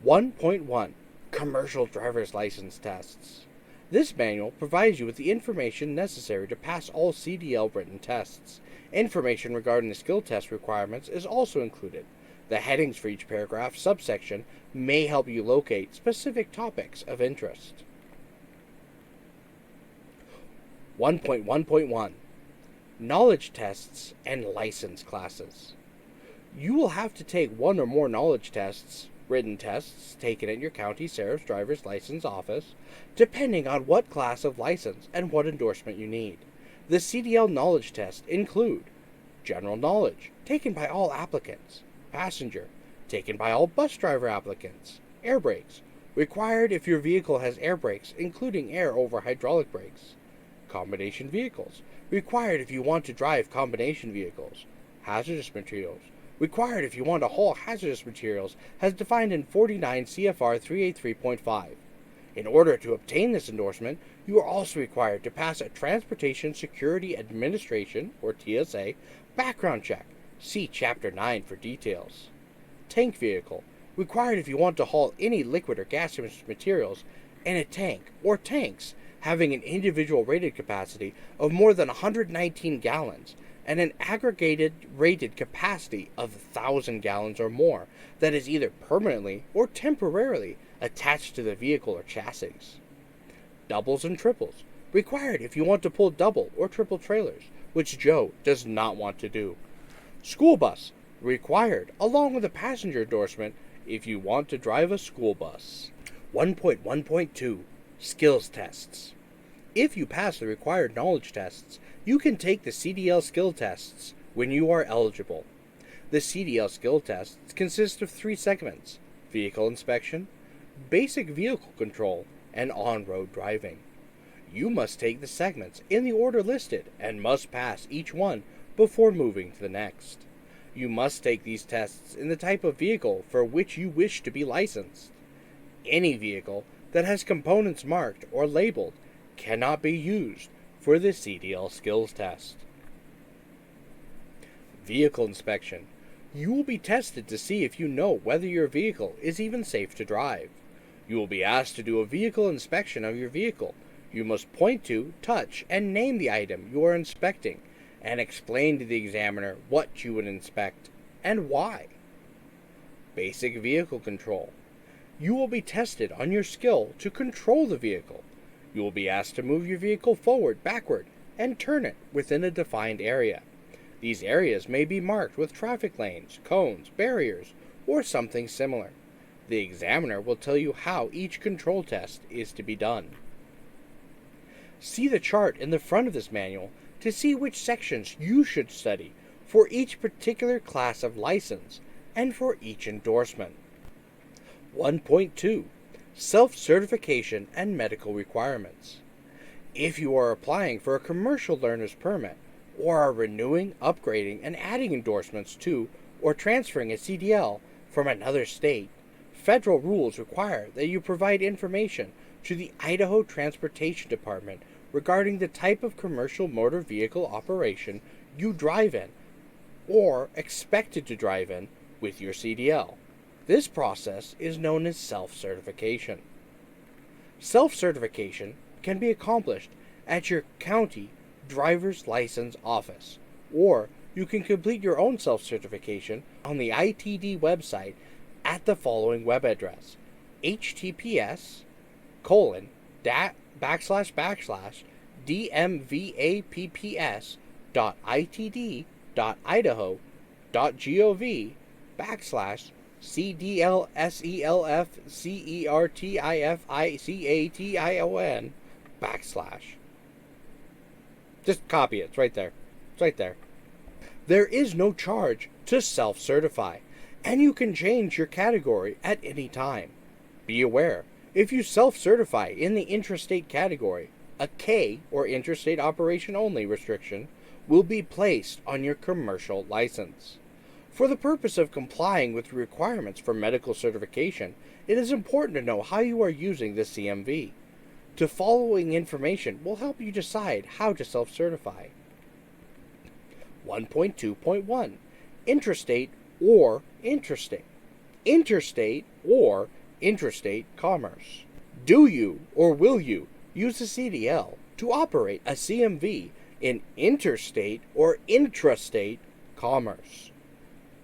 1.1 Commercial Driver's License Tests. This manual provides you with the information necessary to pass all CDL written tests. Information regarding the skill test requirements is also included. The headings for each paragraph subsection may help you locate specific topics of interest. 1.1.1 Knowledge Tests and License Classes. You will have to take one or more knowledge tests, written tests taken at your county sheriff's driver's license office, depending on what class of license and what endorsement you need. The CDL knowledge tests include general knowledge, taken by all applicants; passenger, taken by all bus driver applicants; air brakes, required if your vehicle has air brakes, including air over hydraulic brakes; combination vehicles, required if you want to drive combination vehicles; hazardous materials, required if you want to haul hazardous materials, as defined in 49 CFR 383.5. In order to obtain this endorsement, you are also required to pass a Transportation Security Administration, or TSA, background check. See Chapter 9 for details. Tank vehicle, required if you want to haul any liquid or gaseous materials in a tank or tanks having an individual rated capacity of more than 119 gallons and an aggregated rated capacity of 1,000 gallons or more that is either permanently or temporarily attached to the vehicle or chassis. Doubles and triples, required if you want to pull double or triple trailers, which Joe does not want to do. School bus, required along with a passenger endorsement if you want to drive a school bus. 1.1.2 Skills Tests. If you pass the required knowledge tests, you can take the CDL skill tests when you are eligible. The CDL skill tests consist of 3 segments: vehicle inspection, basic vehicle control, and on-road driving. You must take the segments in the order listed and must pass each one before moving to the next. You must take these tests in the type of vehicle for which you wish to be licensed. Any vehicle that has components marked or labeled cannot be used for the CDL skills test. Vehicle inspection. You will be tested to see if you know whether your vehicle is even safe to drive. You will be asked to do a vehicle inspection of your vehicle. You must point to, touch, and name the item you are inspecting, and explain to the examiner what you would inspect and why. Basic vehicle control. You will be tested on your skill to control the vehicle. You will be asked to move your vehicle forward, backward, and turn it within a defined area. These areas may be marked with traffic lanes, cones, barriers, or something similar. The examiner will tell you how each control test is to be done. See the chart in the front of this manual to see which sections you should study for each particular class of license and for each endorsement. 1.2 Self-certification and medical requirements. If you are applying for a commercial learner's permit or are renewing, upgrading, and adding endorsements to or transferring a CDL from another state, federal rules require that you provide information to the Idaho Transportation Department regarding the type of commercial motor vehicle operation you drive in or expected to drive in with your CDL. This process is known as self-certification. Self-certification can be accomplished at your county driver's license office, or you can complete your own self-certification on the ITD website at the following web address: https://dmvapps.itd.idaho.gov/CDLSELFCERTIFICATION/. Just copy it. It's right there. It's right there. There is no charge to self-certify, and you can change your category at any time. Be aware, if you self-certify in the intrastate category, a K, or interstate operation only restriction, will be placed on your commercial license. For the purpose of complying with the requirements for medical certification, it is important to know how you are using the CMV. The following information will help you decide how to self-certify. 1.2.1 Interstate or interstate. Interstate or interstate commerce. Do you or will you use a CDL to operate a CMV in interstate or intrastate commerce?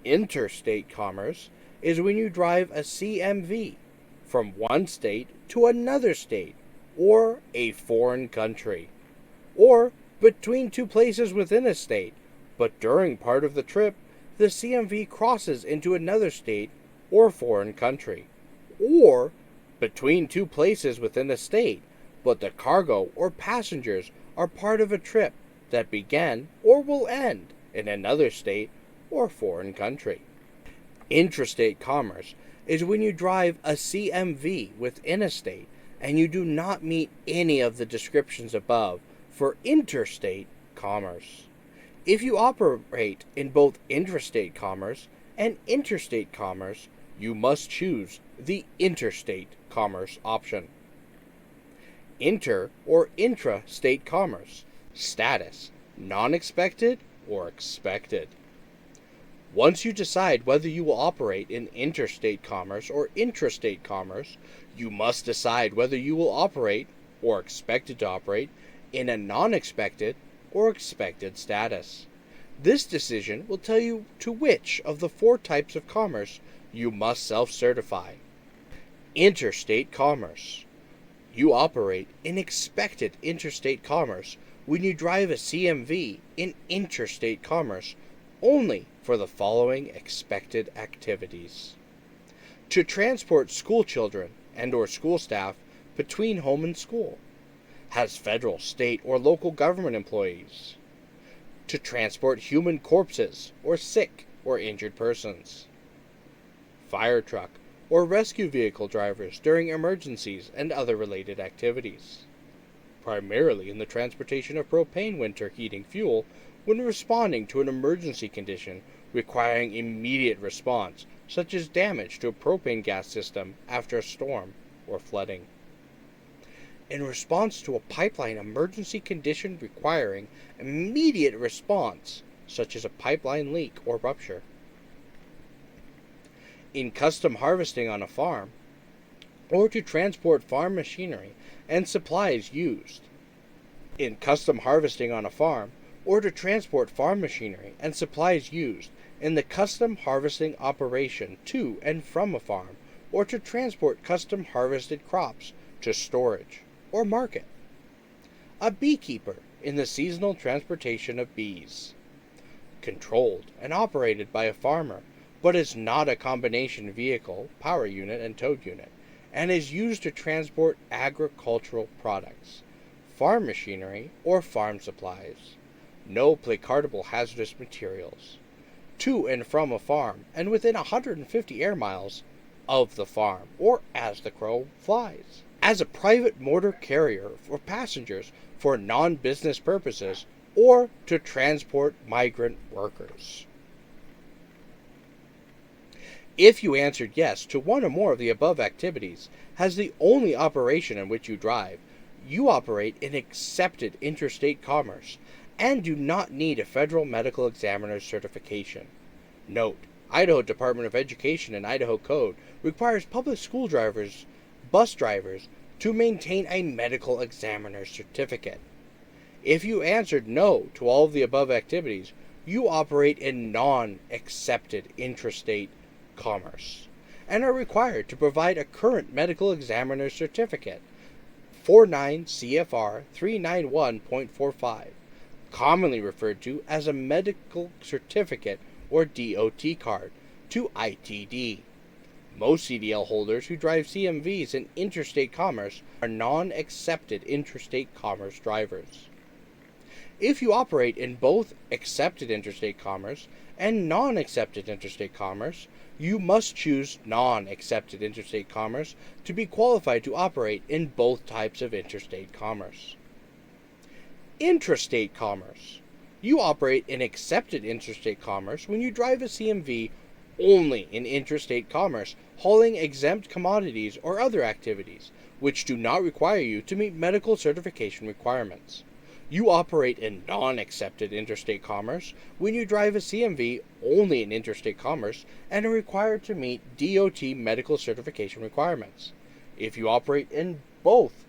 Interstate commerce is when you drive a CMV from one state to another state or a foreign country, or between two places within a state, but during part of the trip, the CMV crosses into another state or foreign country, or between two places within a state, but the cargo or passengers are part of a trip that began or will end in another state or foreign country. Intrastate commerce is when you drive a CMV within a state and you do not meet any of the descriptions above for interstate commerce. If you operate in both intrastate commerce and interstate commerce, you must choose the interstate commerce option. Inter or intrastate commerce. Status: non-expected or expected. Once you decide whether you will operate in interstate commerce or intrastate commerce, you must decide whether you will operate, or expected to operate, in a non-expected or expected status. This decision will tell you to which of the 4 types of commerce you must self-certify. Interstate commerce. You operate in expected interstate commerce when you drive a CMV in interstate commerce only for the following expected activities: to transport school children and or school staff between home and school, has federal, state, or local government employees, to transport human corpses or sick or injured persons, fire truck or rescue vehicle drivers during emergencies and other related activities, primarily in the transportation of propane winter heating fuel when responding to an emergency condition requiring immediate response, such as damage to a propane gas system after a storm or flooding. In response to a pipeline emergency condition requiring immediate response, such as a pipeline leak or rupture. In custom harvesting on a farm, or to transport farm machinery and supplies used. In custom harvesting on a farm, or to transport farm machinery and supplies used in the custom harvesting operation to and from a farm, or to transport custom harvested crops to storage or market. A beekeeper in the seasonal transportation of bees. Controlled and operated by a farmer, but is not a combination vehicle, power unit, and towed unit, and is used to transport agricultural products, farm machinery, or farm supplies. No placardable hazardous materials. To and from a farm, and within 150 air miles of the farm, or as the crow flies. As a private motor carrier for passengers for non-business purposes, or to transport migrant workers. If you answered yes to one or more of the above activities as the only operation in which you drive, you operate in accepted interstate commerce and do not need a federal medical examiner's certification. Note: Idaho Department of Education and Idaho Code requires public school drivers, bus drivers, to maintain a medical examiner's certificate. If you answered no to all of the above activities, you operate in non-accepted intrastate commerce and are required to provide a current medical examiner's certificate, 49 CFR 391.45, commonly referred to as a medical certificate or DOT card, to ITD. Most CDL holders who drive CMVs in interstate commerce are non-accepted interstate commerce drivers. If you operate in both accepted interstate commerce and non-accepted interstate commerce, you must choose non-accepted interstate commerce to be qualified to operate in both types of interstate commerce. Intrastate commerce. You operate in accepted interstate commerce when you drive a CMV only in interstate commerce, hauling exempt commodities or other activities, which do not require you to meet medical certification requirements. You operate in non-accepted interstate commerce when you drive a CMV only in interstate commerce and are required to meet DOT medical certification requirements. If you operate in both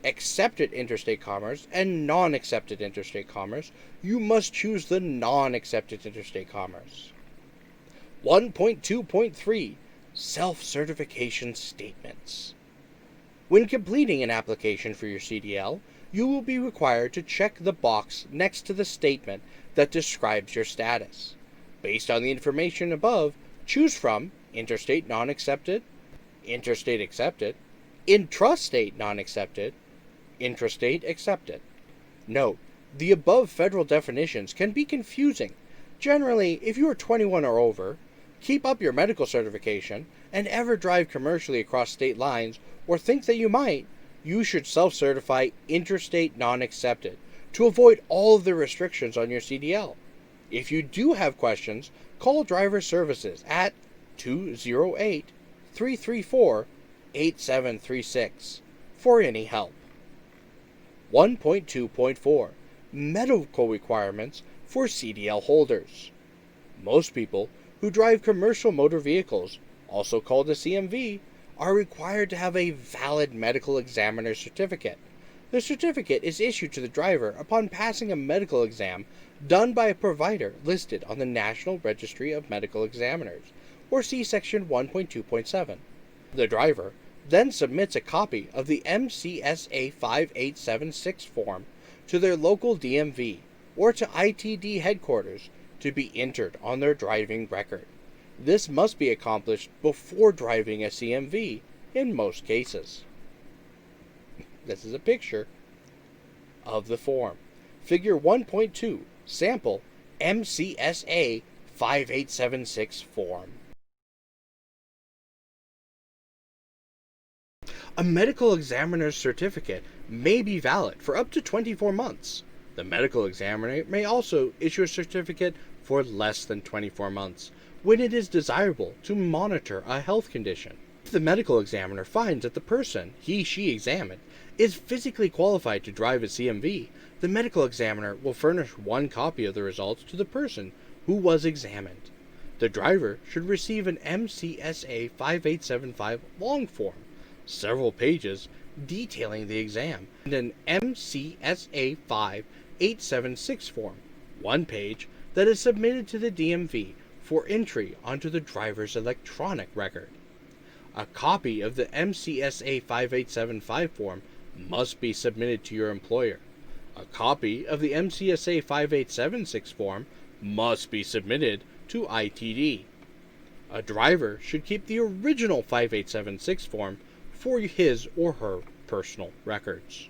accepted interstate commerce and non-accepted interstate commerce, you must choose the non-accepted interstate commerce. 1.2.3 Self-Certification Statements. When completing an application for your CDL, you will be required to check the box next to the statement that describes your status. Based on the information above, choose from interstate non-accepted, interstate accepted, intrastate non-accepted, intrastate accepted. Note, the above federal definitions can be confusing. Generally, if you are 21 or over, keep up your medical certification, and ever drive commercially across state lines or think that you might, you should self-certify interstate non-accepted to avoid all of the restrictions on your CDL. If you do have questions, call Driver Services at 208-334-8736 for any help. 1.2.4 Medical Requirements for CDL Holders. Most people who drive commercial motor vehicles, also called a CMV, are required to have a valid medical examiner certificate. The certificate is issued to the driver upon passing a medical exam done by a provider listed on the National Registry of Medical Examiners, or see Section 1.2.7. The driver then submits a copy of the MCSA 5876 form to their local DMV or to ITD headquarters to be entered on their driving record. This must be accomplished before driving a CMV in most cases. This is a picture of the form. Figure 1.2, sample MCSA 5876 form. A medical examiner's certificate may be valid for up to 24 months. The medical examiner may also issue a certificate for less than 24 months when it is desirable to monitor a health condition. If the medical examiner finds that the person he/she examined is physically qualified to drive a CMV, the medical examiner will furnish one copy of the results to the person who was examined. The driver should receive an MCSA 5875 long form, several pages detailing the exam, and an MCSA 5876 form, one page that is submitted to the DMV for entry onto the driver's electronic record. A copy of the MCSA 5875 form must be submitted to your employer. A copy of the MCSA 5876 form must be submitted to ITD. A driver should keep the original 5876 form for his or her personal records.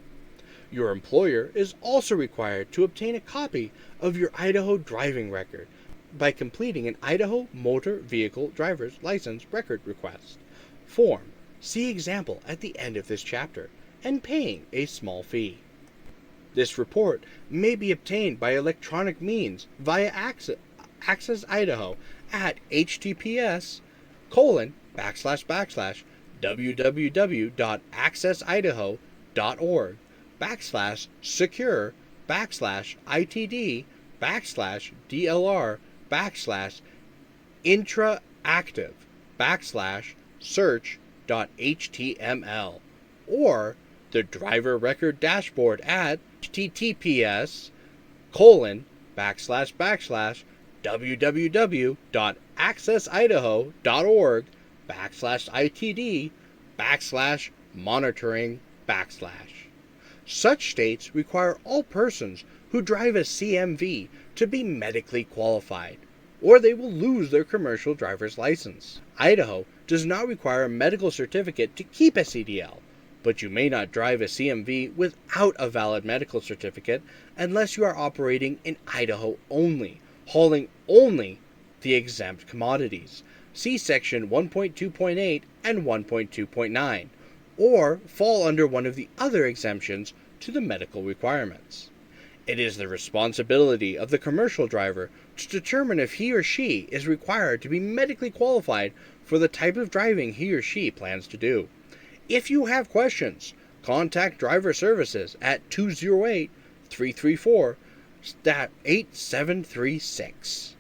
Your employer is also required to obtain a copy of your Idaho driving record by completing an Idaho Motor Vehicle Driver's License Record Request form. See example at the end of this chapter, and paying a small fee. This report may be obtained by electronic means via Access Idaho at https://www.accessidaho.org/secure/itd/search.html, or the driver record dashboard at https://www.accessidaho.org/itd/monitoring/. Such states require all persons who drive a CMV to be medically qualified, or they will lose their commercial driver's license. Idaho does not require a medical certificate to keep a CDL, but you may not drive a CMV without a valid medical certificate unless you are operating in Idaho only, hauling only the exempt commodities. See Section 1.2.8 and 1.2.9, or fall under one of the other exemptions to the medical requirements. It is the responsibility of the commercial driver to determine if he or she is required to be medically qualified for the type of driving he or she plans to do. If you have questions, contact Driver Services at 208 334 8736.